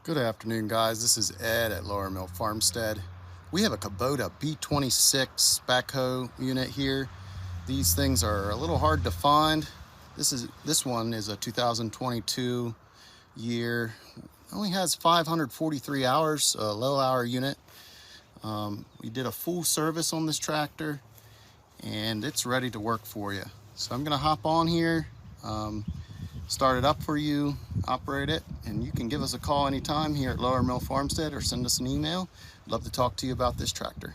Good afternoon, guys. This is Ed at Lower Mill Farmstead. We have a Kubota B26 backhoe unit here. These things are a little hard to find. This one is a 2022 year. Only has 543 hours, a low hour unit. We did a full service on this tractor and it's ready to work for you. So I'm gonna hop on here, start it up for you, operate it, and you can give us a call anytime here at Lower Mill Farmstead or send us an email. Love to talk to you about this tractor.